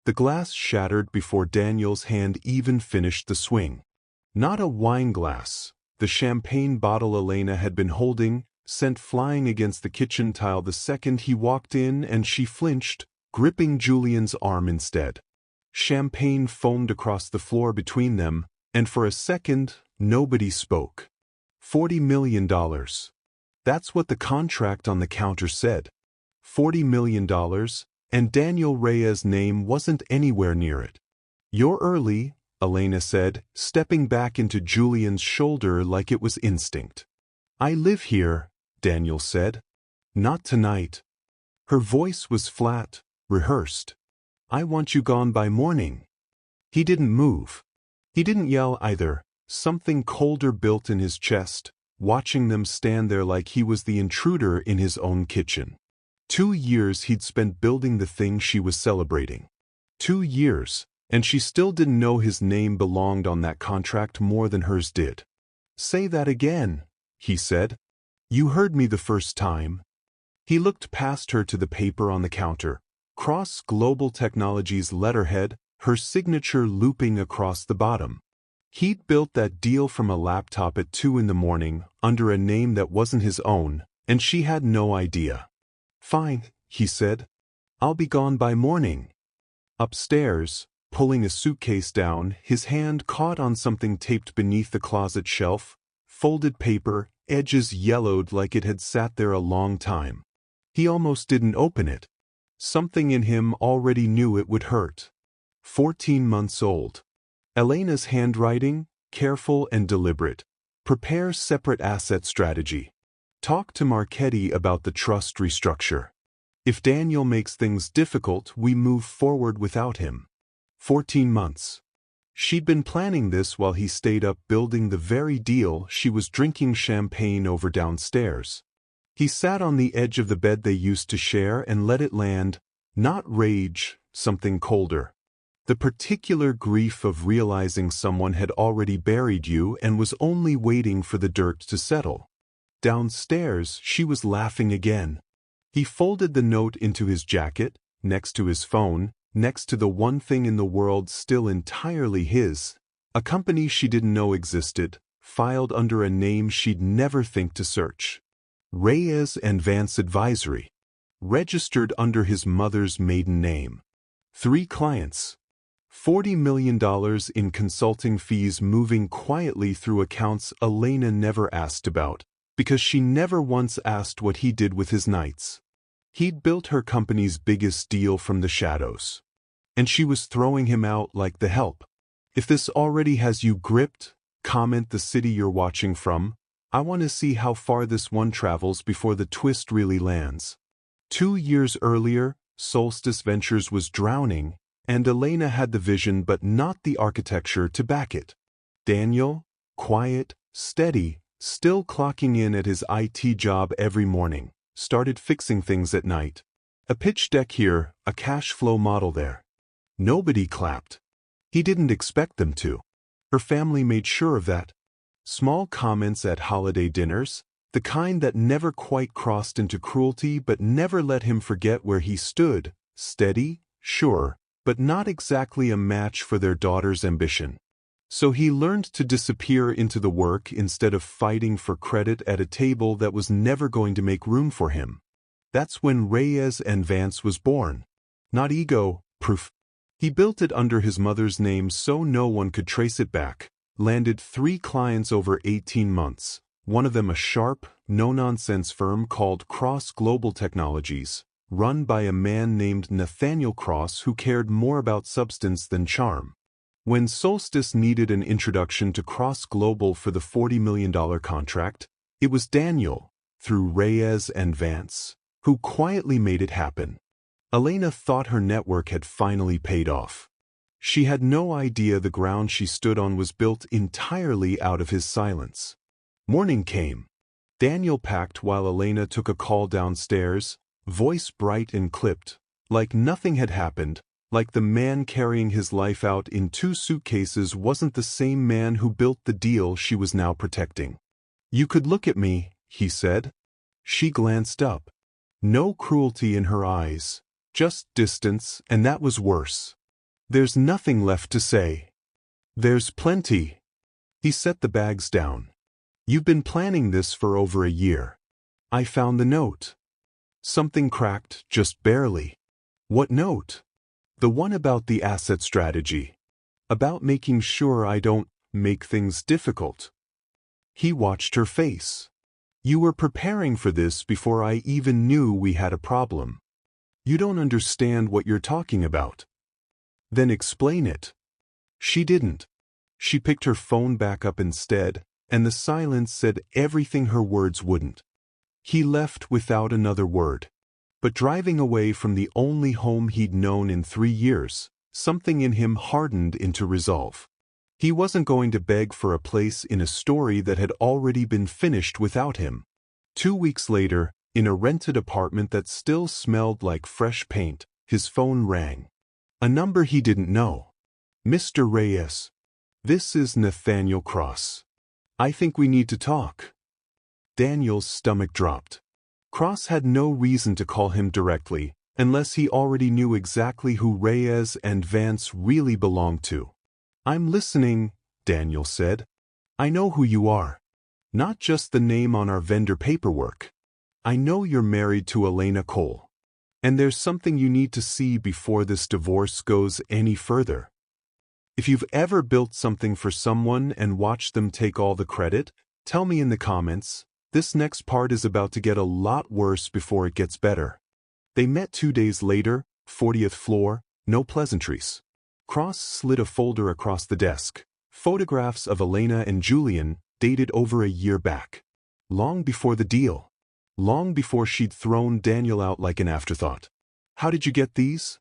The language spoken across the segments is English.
The glass shattered before Daniel's hand even finished the swing. Not a wine glass. The champagne bottle Elena had been holding, sent flying against the kitchen tile the second he walked in, and she flinched, gripping Julian's arm instead. Champagne foamed across the floor between them, and for a second, nobody spoke. $40 million. That's what the contract on the counter said. $40 million, and Daniel Reyes' name wasn't anywhere near it. "You're early," Elena said, stepping back into Julian's shoulder like it was instinct. "I live here," Daniel said. "Not tonight." Her voice was flat, rehearsed. "I want you gone by morning." He didn't move. He didn't yell either. Something colder built in his chest, watching them stand there like he was the intruder in his own kitchen. 2 years he'd spent building the thing she was celebrating. 2 years, and she still didn't know his name belonged on that contract more than hers did. "Say that again," he said. "You heard me the first time." He looked past her to the paper on the counter. Cross Global Technologies letterhead, her signature looping across the bottom. He'd built that deal from a laptop at 2 in the morning, under a name that wasn't his own, and she had no idea. "Fine," he said. "I'll be gone by morning." Upstairs, pulling a suitcase down, his hand caught on something taped beneath the closet shelf, folded paper, edges yellowed like it had sat there a long time. He almost didn't open it. Something in him already knew it would hurt. 14 months old. Elena's handwriting, careful and deliberate. Prepare separate asset strategy. Talk to Marchetti about the trust restructure. If Daniel makes things difficult, we move forward without him. 14 months. She'd been planning this while he stayed up building the very deal she was drinking champagne over downstairs. He sat on the edge of the bed they used to share and let it land, not rage, something colder. The particular grief of realizing someone had already buried you and was only waiting for the dirt to settle. Downstairs, she was laughing again. He folded the note into his jacket, next to his phone, next to the one thing in the world still entirely his, a company she didn't know existed, filed under a name she'd never think to search. Reyes and Vance Advisory. Registered under his mother's maiden name. 3 clients. $40 million in consulting fees moving quietly through accounts Elena never asked about, because she never once asked what he did with his nights. He'd built her company's biggest deal from the shadows. And she was throwing him out like the help. If this already has you gripped, comment the city you're watching from. I want to see how far this one travels before the twist really lands. 2 years earlier, Solstice Ventures was drowning, and Elena had the vision but not the architecture to back it. Daniel, quiet, steady, still clocking in at his IT job every morning, started fixing things at night. A pitch deck here, a cash flow model there. Nobody clapped. He didn't expect them to. Her family made sure of that. Small comments at holiday dinners, the kind that never quite crossed into cruelty but never let him forget where he stood, steady, sure, but not exactly a match for their daughter's ambition. So he learned to disappear into the work instead of fighting for credit at a table that was never going to make room for him. That's when Reyes and Vance was born. Not ego, proof. He built it under his mother's name so no one could trace it back, landed 3 clients over 18 months, one of them a sharp, no-nonsense firm called Cross Global Technologies, run by a man named Nathaniel Cross who cared more about substance than charm. When Solstice needed an introduction to Cross Global for the $40 million contract, it was Daniel, through Reyes and Vance, who quietly made it happen. Elena thought her network had finally paid off. She had no idea the ground she stood on was built entirely out of his silence. Morning came. Daniel packed while Elena took a call downstairs, voice bright and clipped, like nothing had happened, like the man carrying his life out in 2 suitcases wasn't the same man who built the deal she was now protecting. "You could look at me," he said. She glanced up. No cruelty in her eyes, just distance, and that was worse. There's nothing left to say. There's plenty. He set the bags down. You've been planning this for over a year. I found the note. Something cracked, just barely. What note? The one about the asset strategy. About making sure I don't make things difficult. He watched her face. You were preparing for this before I even knew we had a problem. You don't understand what you're talking about. Then explain it. She didn't. She picked her phone back up instead, and the silence said everything her words wouldn't. He left without another word. But driving away from the only home he'd known in 3 years, something in him hardened into resolve. He wasn't going to beg for a place in a story that had already been finished without him. 2 weeks later, in a rented apartment that still smelled like fresh paint, his phone rang. A number he didn't know. Mr. Reyes. This is Nathaniel Cross. I think we need to talk. Daniel's stomach dropped. Cross had no reason to call him directly, unless he already knew exactly who Reyes and Vance really belonged to. I'm listening, Daniel said. I know who you are. Not just the name on our vendor paperwork. I know you're married to Elena Cole. And there's something you need to see before this divorce goes any further. If you've ever built something for someone and watched them take all the credit, tell me in the comments. This next part is about to get a lot worse before it gets better. They met 2 days later, 40th floor, no pleasantries. Cross slid a folder across the desk. Photographs of Elena and Julian, dated over a year back. Long before the deal. Long before she'd thrown Daniel out like an afterthought. How did you get these?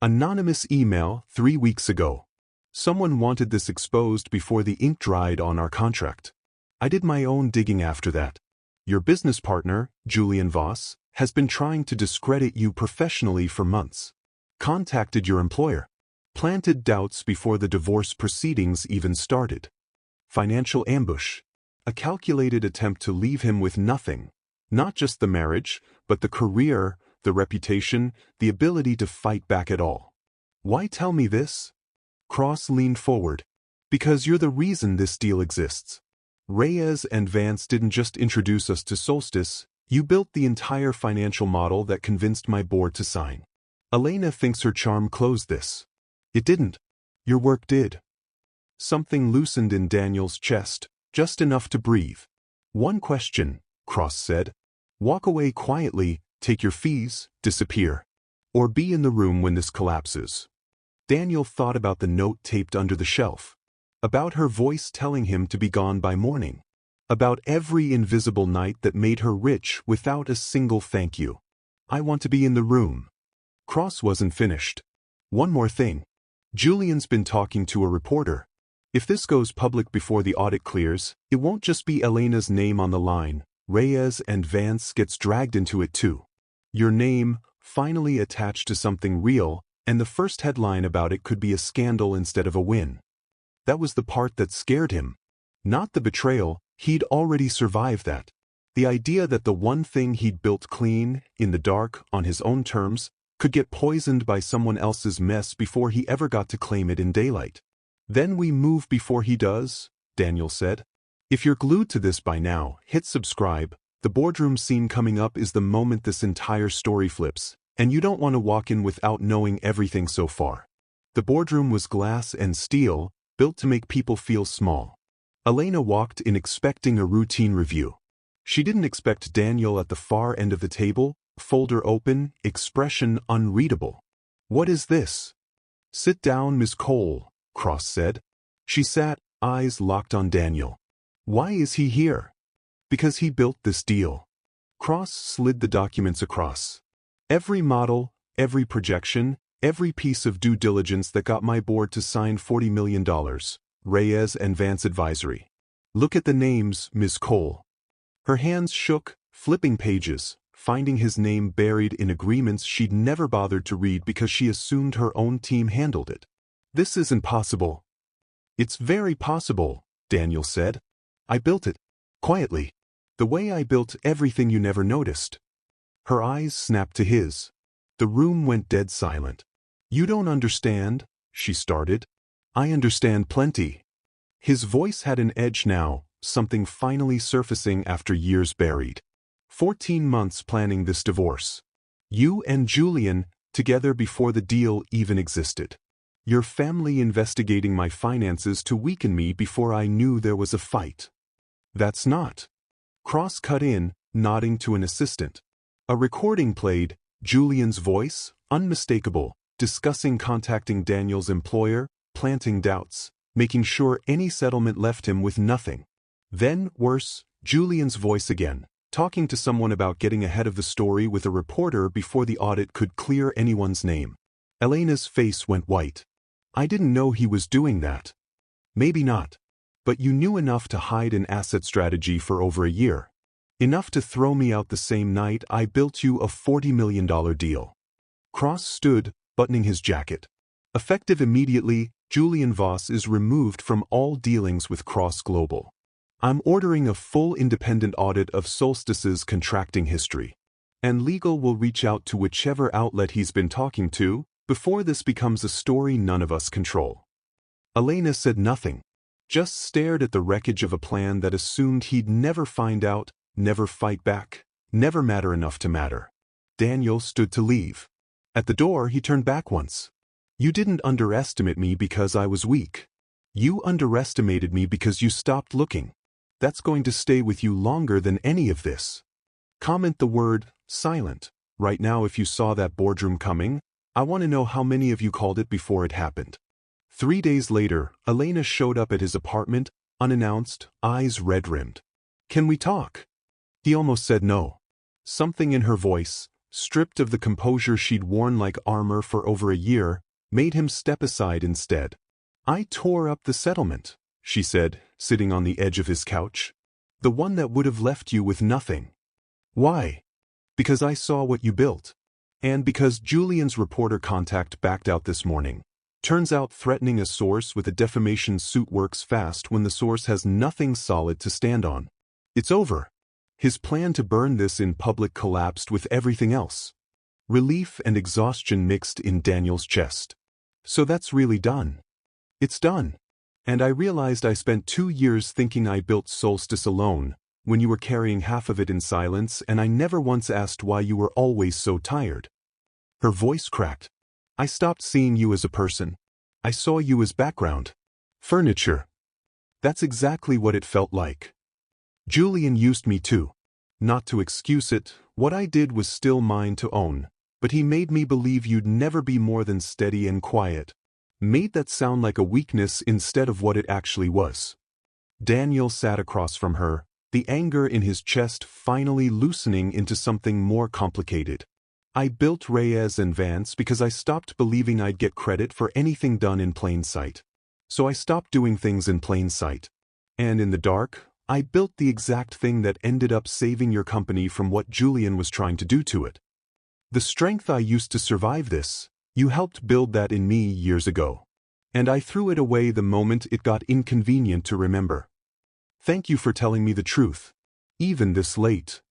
Anonymous email 3 weeks ago. Someone wanted this exposed before the ink dried on our contract. I did my own digging after that. Your business partner, Julian Voss, has been trying to discredit you professionally for months. Contacted your employer. Planted doubts before the divorce proceedings even started. Financial ambush. A calculated attempt to leave him with nothing. Not just the marriage, but the career, the reputation, the ability to fight back at all. Why tell me this? Cross leaned forward. Because you're the reason this deal exists. Reyes and Vance didn't just introduce us to Solstice, you built the entire financial model that convinced my board to sign. Elena thinks her charm closed this. It didn't. Your work did. Something loosened in Daniel's chest, just enough to breathe. One question, Cross said. Walk away quietly, take your fees, disappear. Or be in the room when this collapses. Daniel thought about the note taped under the shelf. About her voice telling him to be gone by morning. About every invisible night that made her rich without a single thank you. I want to be in the room. Cross wasn't finished. One more thing. Julian's been talking to a reporter. If this goes public before the audit clears, it won't just be Elena's name on the line. Reyes and Vance gets dragged into it too. Your name, finally attached to something real, and the first headline about it could be a scandal instead of a win. That was the part that scared him. Not the betrayal, he'd already survived that. The idea that the one thing he'd built clean, in the dark, on his own terms, could get poisoned by someone else's mess before he ever got to claim it in daylight. Then we move before he does, Daniel said. If you're glued to this by now, hit subscribe. The boardroom scene coming up is the moment this entire story flips, and you don't want to walk in without knowing everything so far. The boardroom was glass and steel, built to make people feel small. Elena walked in expecting a routine review. She didn't expect Daniel at the far end of the table, folder open, expression unreadable. What is this? Sit down, Miss Cole, Cross said. She sat, eyes locked on Daniel. Why is he here? Because he built this deal. Cross slid the documents across. Every model, every projection, every piece of due diligence that got my board to sign $40 million. Reyes and Vance Advisory. Look at the names, Ms. Cole. Her hands shook, flipping pages, finding his name buried in agreements she'd never bothered to read because she assumed her own team handled it. This isn't possible. It's very possible, Daniel said. I built it. Quietly. The way I built everything you never noticed. Her eyes snapped to his. The room went dead silent. You don't understand, she started. I understand plenty. His voice had an edge now, something finally surfacing after years buried. 14 months planning this divorce. You and Julian, together before the deal even existed. Your family investigating my finances to weaken me before I knew there was a fight. That's not. Cross cut in, nodding to an assistant. A recording played, Julian's voice, unmistakable, discussing contacting Daniel's employer, planting doubts, making sure any settlement left him with nothing. Then, worse, Julian's voice again, talking to someone about getting ahead of the story with a reporter before the audit could clear anyone's name. Elena's face went white. I didn't know he was doing that. Maybe not. But you knew enough to hide an asset strategy for over a year. Enough to throw me out the same night I built you a $40 million deal. Cross stood, buttoning his jacket. Effective immediately, Julian Voss is removed from all dealings with Cross Global. I'm ordering a full independent audit of Solstice's contracting history. And legal will reach out to whichever outlet he's been talking to, before this becomes a story none of us control. Elena said nothing, just stared at the wreckage of a plan that assumed he'd never find out, never fight back, never matter enough to matter. Daniel stood to leave. At the door he turned back once. You didn't underestimate me because I was weak. You underestimated me because you stopped looking. That's going to stay with you longer than any of this. Comment the word, silent. Right now if you saw that boardroom coming, I want to know how many of you called it before it happened. 3 days later, Elena showed up at his apartment, unannounced, eyes red-rimmed. Can we talk? He almost said no. Something in her voice, stripped of the composure she'd worn like armor for over a year, made him step aside instead. I tore up the settlement, she said, sitting on the edge of his couch. The one that would have left you with nothing. Why? Because I saw what you built. And because Julian's reporter contact backed out this morning. Turns out threatening a source with a defamation suit works fast when the source has nothing solid to stand on. It's over. His plan to burn this in public collapsed with everything else. Relief and exhaustion mixed in Daniel's chest. So that's really done. It's done. And I realized I spent 2 years thinking I built Solstice alone, when you were carrying half of it in silence, and I never once asked why you were always so tired. Her voice cracked. I stopped seeing you as a person. I saw you as background. Furniture. That's exactly what it felt like. Julian used me too. Not to excuse it, what I did was still mine to own, but he made me believe you'd never be more than steady and quiet. Made that sound like a weakness instead of what it actually was. Daniel sat across from her, the anger in his chest finally loosening into something more complicated. I built Reyes and Vance because I stopped believing I'd get credit for anything done in plain sight. So I stopped doing things in plain sight. And in the dark, I built the exact thing that ended up saving your company from what Julian was trying to do to it. The strength I used to survive this, you helped build that in me years ago. And I threw it away the moment it got inconvenient to remember. Thank you for telling me the truth, even this late.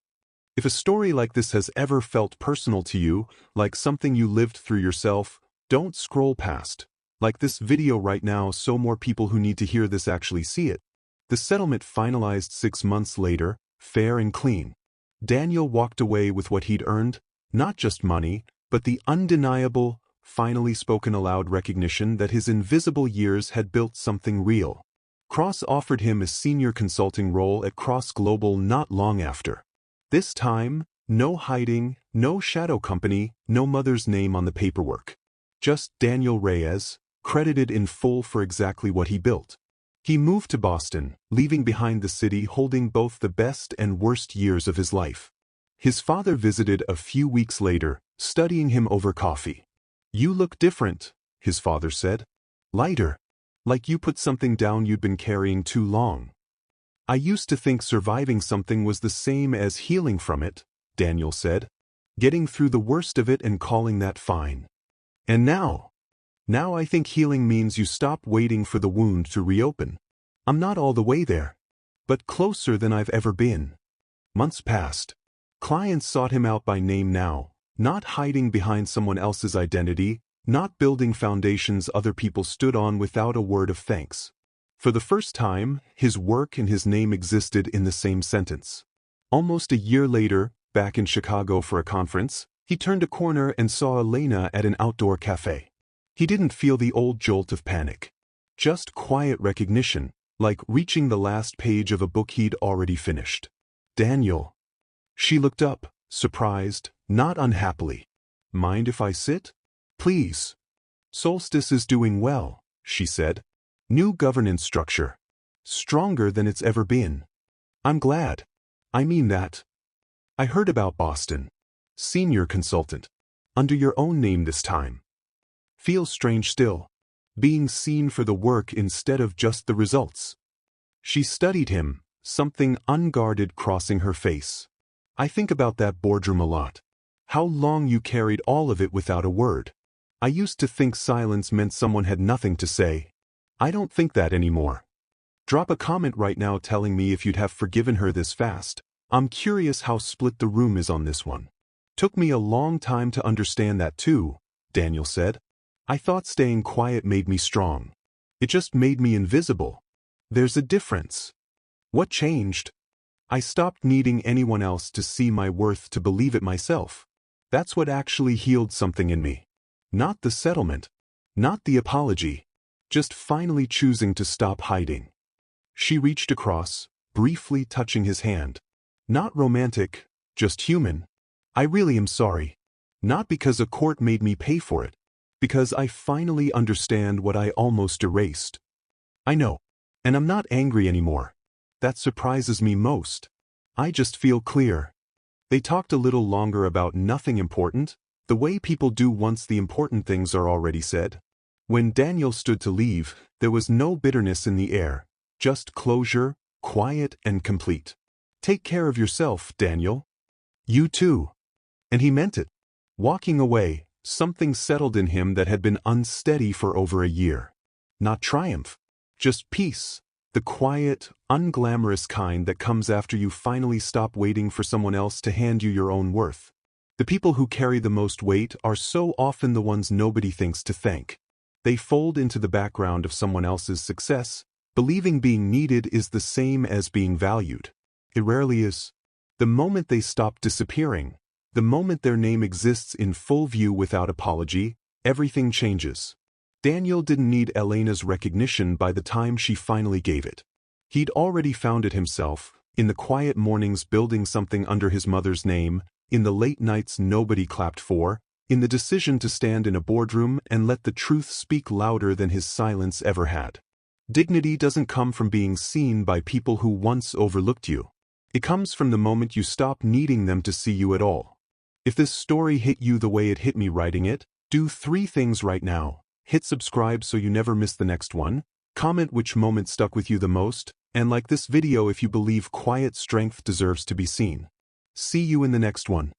If a story like this has ever felt personal to you, like something you lived through yourself, don't scroll past. Like this video right now so more people who need to hear this actually see it. The settlement finalized 6 months later, fair and clean. Daniel walked away with what he'd earned, not just money, but the undeniable, finally spoken aloud recognition that his invisible years had built something real. Cross offered him a senior consulting role at Cross Global not long after. This time, no hiding, no shadow company, no mother's name on the paperwork. Just Daniel Reyes, credited in full for exactly what he built. He moved to Boston, leaving behind the city holding both the best and worst years of his life. His father visited a few weeks later, studying him over coffee. You look different, his father said. Lighter. Like you put something down you'd been carrying too long. I used to think surviving something was the same as healing from it, Daniel said. Getting through the worst of it and calling that fine. And now I think healing means you stop waiting for the wound to reopen. I'm not all the way there, but closer than I've ever been. Months passed. Clients sought him out by name now, not hiding behind someone else's identity, not building foundations other people stood on without a word of thanks. For the first time, his work and his name existed in the same sentence. Almost a year later, back in Chicago for a conference, he turned a corner and saw Elena at an outdoor cafe. He didn't feel the old jolt of panic. Just quiet recognition, like reaching the last page of a book he'd already finished. Daniel. She looked up, surprised, not unhappily. Mind if I sit? Please. Solstice is doing well, she said. New governance structure. Stronger than it's ever been. I'm glad. I mean that. I heard about Boston. Senior consultant. Under your own name this time. Feels strange still. Being seen for the work instead of just the results. She studied him, something unguarded crossing her face. I think about that boardroom a lot. How long you carried all of it without a word. I used to think silence meant someone had nothing to say. I don't think that anymore. Drop a comment right now telling me if you'd have forgiven her this fast. I'm curious how split the room is on this one. Took me a long time to understand that too, Daniel said. I thought staying quiet made me strong. It just made me invisible. There's a difference. What changed? I stopped needing anyone else to see my worth to believe it myself. That's what actually healed something in me. Not the settlement. Not the apology. Just finally choosing to stop hiding. She reached across, briefly touching his hand. Not romantic, just human. I really am sorry. Not because a court made me pay for it. Because I finally understand what I almost erased. I know. And I'm not angry anymore. That surprises me most. I just feel clear. They talked a little longer about nothing important, the way people do once the important things are already said. When Daniel stood to leave, there was no bitterness in the air, just closure, quiet and complete. Take care of yourself, Daniel. You too. And he meant it. Walking away, something settled in him that had been unsteady for over a year. Not triumph, just peace. The quiet, unglamorous kind that comes after you finally stop waiting for someone else to hand you your own worth. The people who carry the most weight are so often the ones nobody thinks to thank. They fold into the background of someone else's success, believing being needed is the same as being valued. It rarely is. The moment they stop disappearing, the moment their name exists in full view without apology, everything changes. Daniel didn't need Elena's recognition by the time she finally gave it. He'd already found it himself, in the quiet mornings building something under his mother's name, in the late nights nobody clapped for, in the decision to stand in a boardroom and let the truth speak louder than his silence ever had. Dignity doesn't come from being seen by people who once overlooked you. It comes from the moment you stop needing them to see you at all. If this story hit you the way it hit me writing it, do 3 things right now. Hit subscribe so you never miss the next one, comment which moment stuck with you the most, and like this video if you believe quiet strength deserves to be seen. See you in the next one.